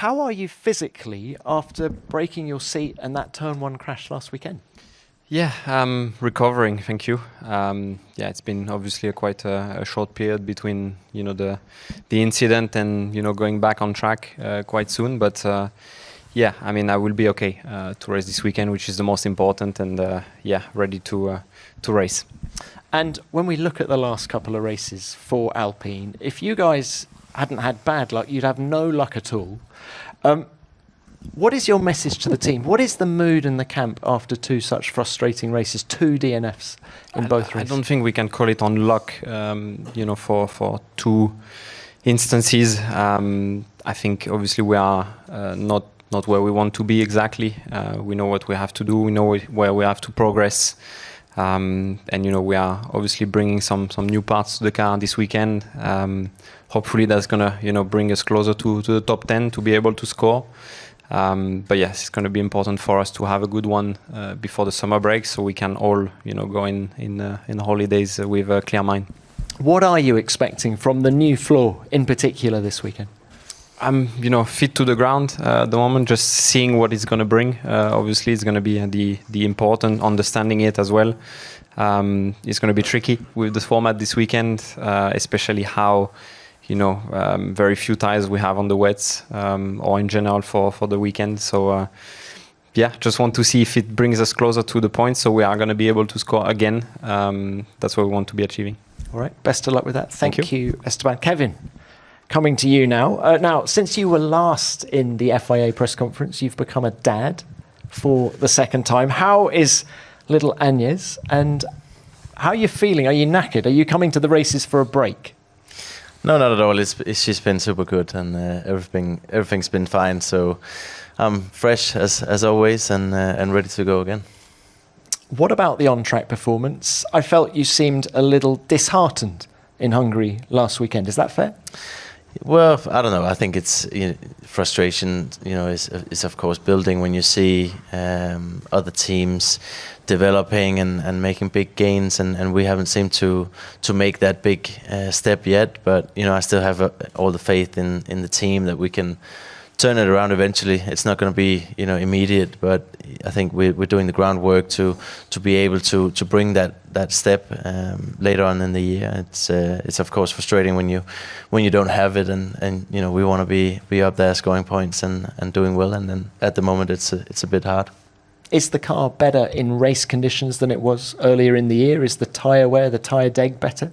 How are you physically after breaking your seat and that turn one crash last weekend? Yeah, I'm recovering, thank you. Yeah, it's been obviously quite a short period between the incident and going back on track quite soon. But yeah, I mean I will be okay to race this weekend, which is the most important, and yeah, ready to race. And when we look at the last couple of races for Alpine, if you guys hadn't had bad luck, you'd have no luck at all. What is your message to the team? What is the mood in the camp after two such frustrating races, two DNFs in both races? I don't think we can call it on luck, for two instances. I think obviously we are not where we want to be exactly. We know what we have to do. We know where we have to progress. And we are obviously bringing some new parts to the car this weekend. Hopefully that's gonna bring us closer to the top 10 to be able to score. But yes, it's going to be important for us to have a good one before the summer break, so we can all go in holidays with a clear mind. What are you expecting from the new floor in particular this weekend? I'm feet to the ground at the moment, just seeing what it's going to bring. Obviously, it's going to be the important understanding it as well. It's going to be tricky with the format this weekend, especially how very few tires we have on the wets, or in general for the weekend. So yeah, just want to see if it brings us closer to the point, so we are going to be able to score again. That's what we want to be achieving. All right, best of luck with that. Thank you, Esteban. Kevin, coming to you now. Now, since you were last in the FIA press conference, you've become a dad for the second time. How is little Agnes, and how are you feeling? Are you knackered? Are you coming to the races for a break? No, not at all. She's been super good, and everything's been fine. So I'm fresh as always, and ready to go again. What about the on-track performance? I felt you seemed a little disheartened in Hungary last weekend. Is that fair? Well, I don't know. I think it's frustration. Is of course building when you see other teams developing and making big gains, and we haven't seemed to make that big step yet. But I still have all the faith in the team that we can turn it around eventually. It's not going to be immediate, but I think we're doing the groundwork to be able to bring that step later on in the year. It's of course frustrating when you don't have it, and we want to be up there scoring points and doing well, and then at the moment it's a bit hard. Is the car better in race conditions than it was earlier in the year? Is the tyre wear, the tyre deg better?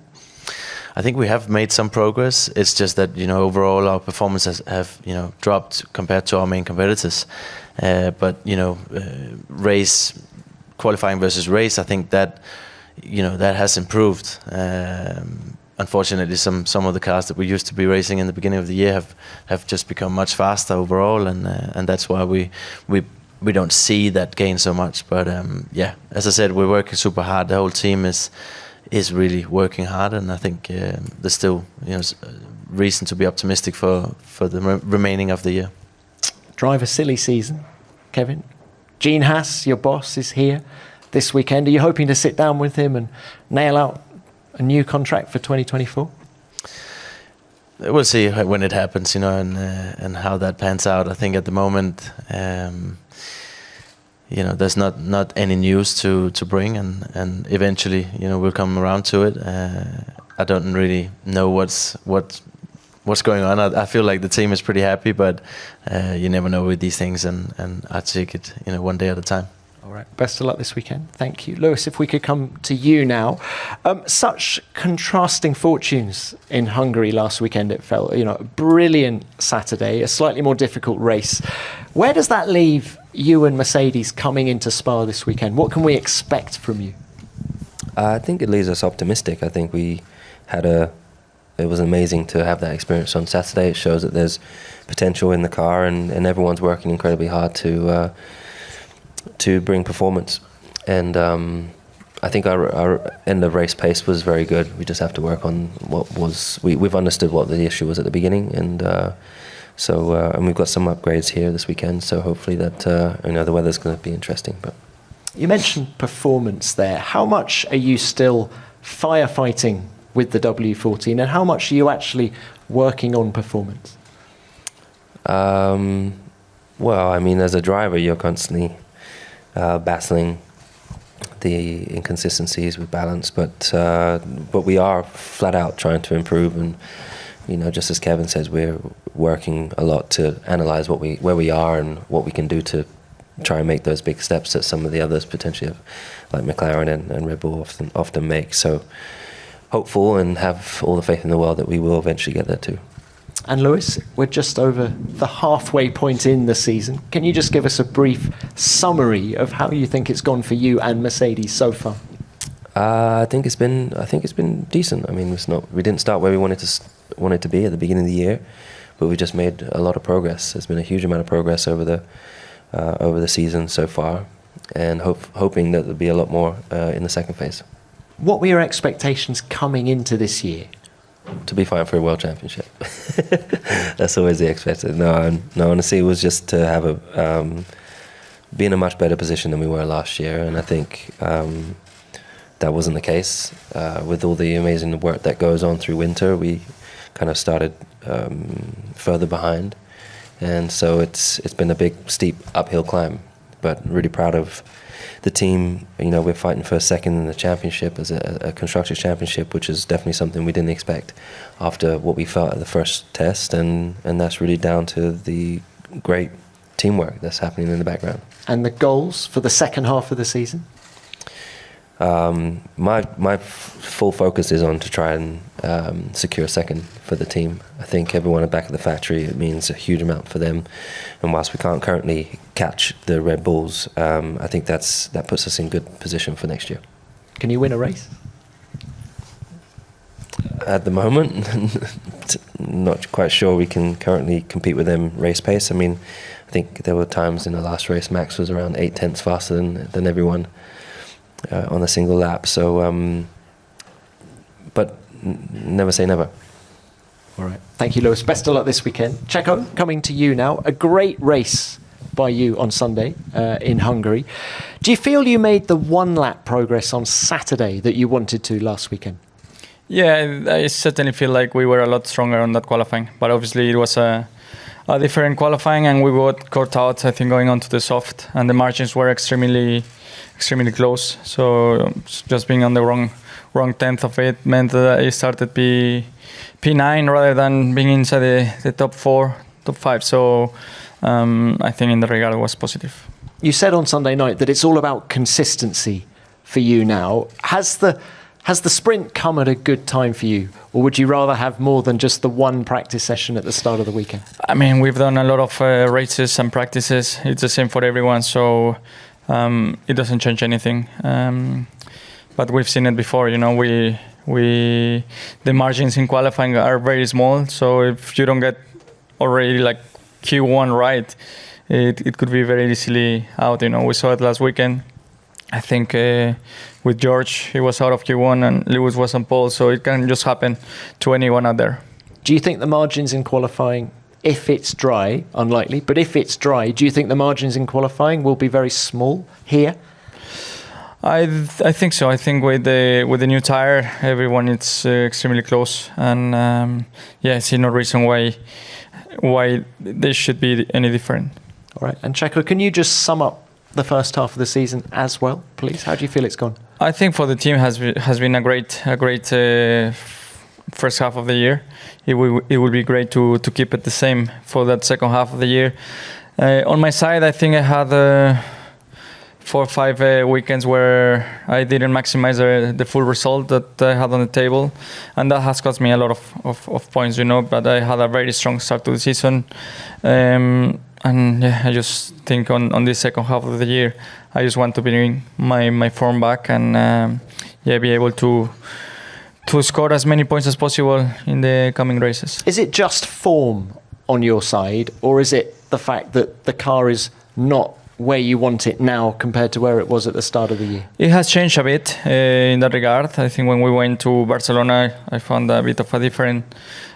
I think we have made some progress. It's just that overall our performances have dropped compared to our main competitors. But race qualifying versus race, I think that that has improved. Unfortunately, some of the cars that we used to be racing in the beginning of the year have just become much faster overall, and that's why we don't see that gain so much. But yeah, as I said, we're working super hard. The whole team is really working hard, and I think there's still reason to be optimistic for the remaining of the year. Drive a silly season, Kevin. Gene Haas, your boss, is here this weekend. Are you hoping to sit down with him and nail out a new contract for 2024? We'll see when it happens, and how that pans out. I think at the moment, there's not any news to bring, and eventually, we'll come around to it. I don't really know what's going on. I feel like the team is pretty happy, but you never know with these things, and I take it, one day at a time. All right. Best of luck this weekend. Thank you. Lewis, if we could come to you now. Such contrasting fortunes in Hungary last weekend, it felt. A brilliant Saturday, a slightly more difficult race. Where does that leave you and Mercedes coming into Spa this weekend? What can we expect from you? I think it leaves us optimistic. I think it was amazing to have that experience on Saturday. It shows that there's potential in the car, and everyone's working incredibly hard to bring performance. And I think our end of race pace was very good. We just have to work on we've understood what the issue was at the beginning, and and we've got some upgrades here this weekend. So hopefully that the weather's going to be interesting. But you mentioned performance there. How much are you still firefighting with the W14, and how much are you actually working on performance? Well, I mean, as a driver, you're constantly battling the inconsistencies with balance, but we are flat out trying to improve, and just as Kevin says, we're working a lot to analyze where we are and what we can do to try and make those big steps that some of the others potentially have, like McLaren and Red Bull often make. So hopeful and have all the faith in the world that we will eventually get there too. And Lewis, we're just over the halfway point in the season. Can you just give us a brief summary of how you think it's gone for you and Mercedes so far? I think it's been decent. I mean, we didn't start where we wanted to be at the beginning of the year, but we just made a lot of progress. There's been a huge amount of progress over the season so far, and hoping that there'll be a lot more in the second phase. What were your expectations coming into this year? To be fighting for a world championship. That's always the expected. No, honestly, it was just to have be in a much better position than we were last year, and I think that wasn't the case. With all the amazing work that goes on through winter, we kind of started further behind, and so it's been a big, steep uphill climb. But really proud of the team. We're fighting for a second in the championship as a constructors championship, which is definitely something we didn't expect after what we felt at the first test, and that's really down to the great teamwork that's happening in the background. And the goals for the second half of the season? My full focus is on to try and secure second for the team. I think everyone back at the factory, it means a huge amount for them, and whilst we can't currently catch the Red Bulls, I think that puts us in good position for next year. Can you win a race? At the moment, not quite sure we can currently compete with them race pace. I mean, I think there were times in the last race Max was around 0.8 faster than everyone on a single lap. So, but never say never. All right. Thank you, Lewis. Best of luck this weekend. Checo, coming to you now. A great race by you on Sunday in Hungary. Do you feel you made the one-lap progress on Saturday that you wanted to last weekend? Yeah, I certainly feel like we were a lot stronger on that qualifying. But obviously it was a different qualifying, and we got caught out, I think, going on to the soft. And the margins were extremely close. So just being on the wrong tenth of it meant that I started P9 rather than being inside the top 4, top 5. So I think in the regard it was positive. You said on Sunday night that it's all about consistency for you now. Has the sprint come at a good time for you, or would you rather have more than just the one practice session at the start of the weekend? I mean, we've done a lot of races and practices. It's the same for everyone, so it doesn't change anything. But we've seen it before. The margins in qualifying are very small. So if you don't get already like Q1 right, it could be very easily out. We saw it last weekend. I think with George, he was out of Q1 and Lewis was on pole, so it can just happen to anyone out there. Do you think the margins in qualifying, if it's dry, unlikely, but if it's dry, do you think the margins in qualifying will be very small here? I think so. I think with the new tire, everyone is extremely close, and I see no reason why they should be any different. All right, and Checo, can you just sum up the first half of the season as well, please? How do you feel it's gone? I think for the team has been a great first half of the year. It will be great to keep it the same for that second half of the year. On my side, I think I had 4 or 5 weekends where I didn't maximize the full result that I had on the table, and that has cost me a lot of points, but I had a very strong start to the season. And I just think on this second half of the year, I just want to bring my form back and be able to score as many points as possible in the coming races. Is it just form on your side, or is it the fact that the car is not where you want it now compared to where it was at the start of the year? It has changed a bit in that regard. I think when we went to Barcelona, I found a bit of a different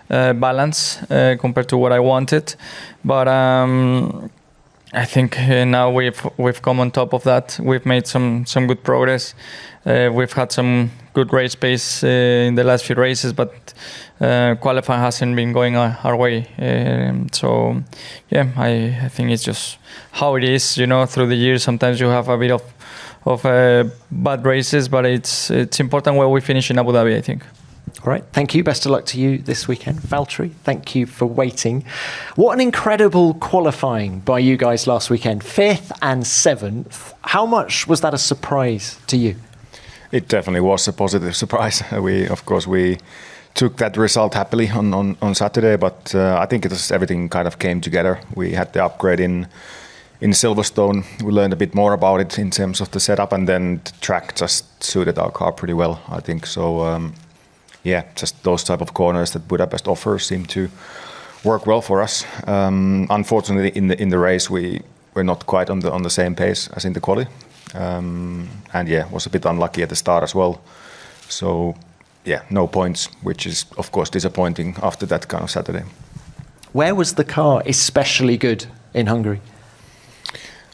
balance compared to what I wanted, but I think now we've come on top of that. We've made some good progress. We've had some good race pace in the last few races, but qualifying hasn't been going our way. So yeah, I think it's just how it is, through the years. Sometimes you have a bit of bad races, but it's important where we finish in Abu Dhabi, I think. All right, thank you. Best of luck to you this weekend. Valtteri, thank you for waiting. What an incredible qualifying by you guys last weekend. 5th and 7th. How much was that a surprise to you? It definitely was a positive surprise. We took that result happily on Saturday, but I think everything kind of came together. We had the upgrade in Silverstone. We learned a bit more about it in terms of the setup, and then the track just suited our car pretty well, I think. So just those type of corners that Budapest offers seem to work well for us. Unfortunately, in the race, we were not quite on the same pace as in the quali, and was a bit unlucky at the start as well. So no points, which is of course disappointing after that kind of Saturday. Where was the car especially good in Hungary?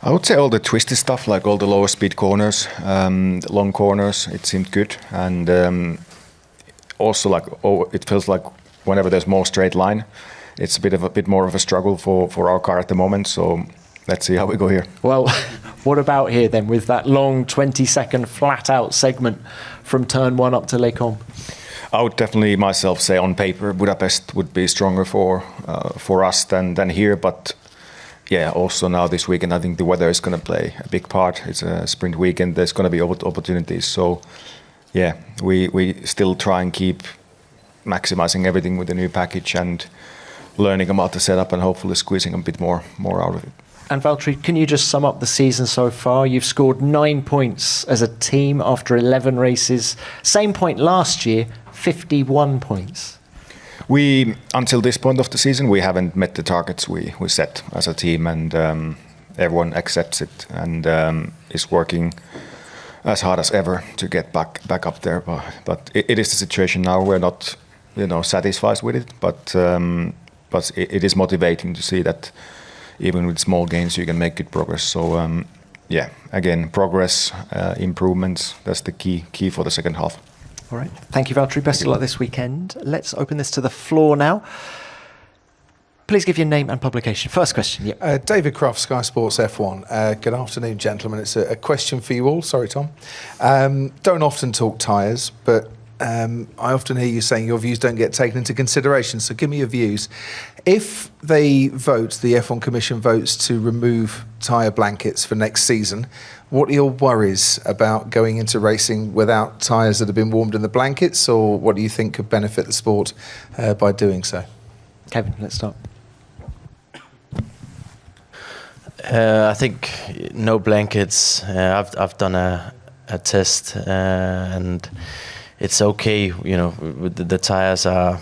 I would say all the twisty stuff, like all the lower speed corners, long corners, it seemed good. And also it feels like whenever there's more straight line, it's a bit more of a struggle for our car at the moment. So let's see how we go here. Well, what about here then, with that long 20-second flat-out segment from turn 1 up to Les Combes? I would definitely myself say on paper Budapest would be stronger for us than here, but also now this weekend I think the weather is going to play a big part. It's a sprint weekend. There's going to be opportunities. So we still try and keep maximizing everything with the new package and learning about the setup and hopefully squeezing a bit more out of it. And Valtteri, can you just sum up the season so far? You've scored 9 points as a team after 11 races. Same point last year, 51 points. Until this point of the season, we haven't met the targets we set as a team, and everyone accepts it and is working as hard as ever to get back up there. But it is the situation now. We're not, satisfied with it, but it is motivating to see that even with small gains you can make good progress. So again, progress, improvements. That's the key for the second half. All right. Thank you, Valtteri. Best of luck this weekend. Let's open this to the floor now. Please give your name and publication. First question. Yep. David Croft, Sky Sports F1. Good afternoon, gentlemen. It's a question for you all. Sorry, Tom. Don't often talk tyres, but I often hear you saying your views don't get taken into consideration. So give me your views. If the F1 Commission votes to remove tyre blankets for next season, what are your worries about going into racing without tyres that have been warmed in the blankets, or what do you think could benefit the sport by doing so? Kevin, let's start. I think no blankets. I've done a test and it's okay. The tires are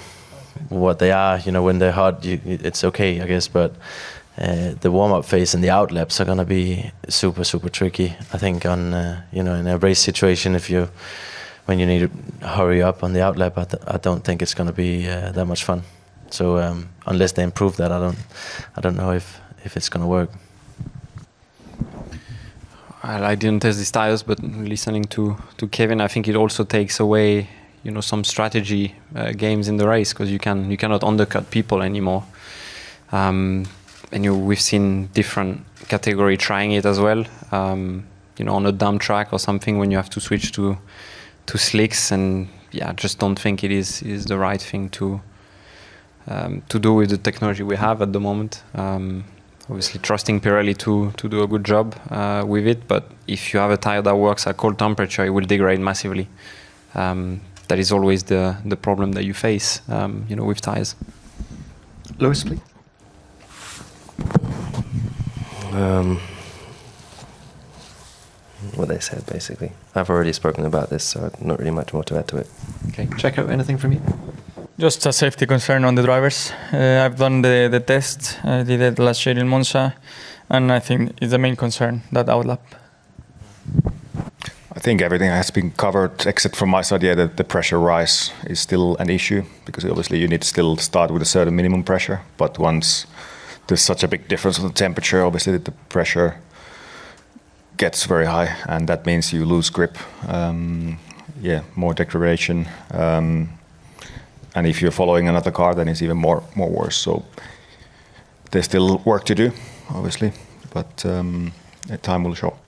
what they are. When they're hot, it's okay, I guess. But the warm-up phase and the outlaps are gonna be super, super tricky. I think on in a race situation, when you need to hurry up on the outlap, I don't think it's gonna be that much fun. So unless they improve that, I don't know if it's gonna work. I didn't test these tires, but listening to Kevin, I think it also takes away, some strategy games in the race, because you cannot undercut people anymore. And we've seen different category trying it as well. On a dump track or something when you have to switch to slicks, and I just don't think it is the right thing to do with the technology we have at the moment. Obviously trusting Pirelli to do a good job with it, but if you have a tire that works at cold temperature, it will degrade massively. That is always the problem that you face, with tires. Lewis, please. What they said, basically. I've already spoken about this, so not really much more to add to it. Okay, Checo, anything from you? Just a safety concern on the drivers. I've done the test. I did it last year in Monza, and I think it's the main concern, that outlap. I think everything has been covered except from my side. The pressure rise is still an issue, because obviously you need to still start with a certain minimum pressure. But once there's such a big difference on the temperature, obviously the pressure gets very high, and that means you lose grip. more degradation. And if you're following another car, then it's even more worse. So there's still work to do, obviously, but time will show.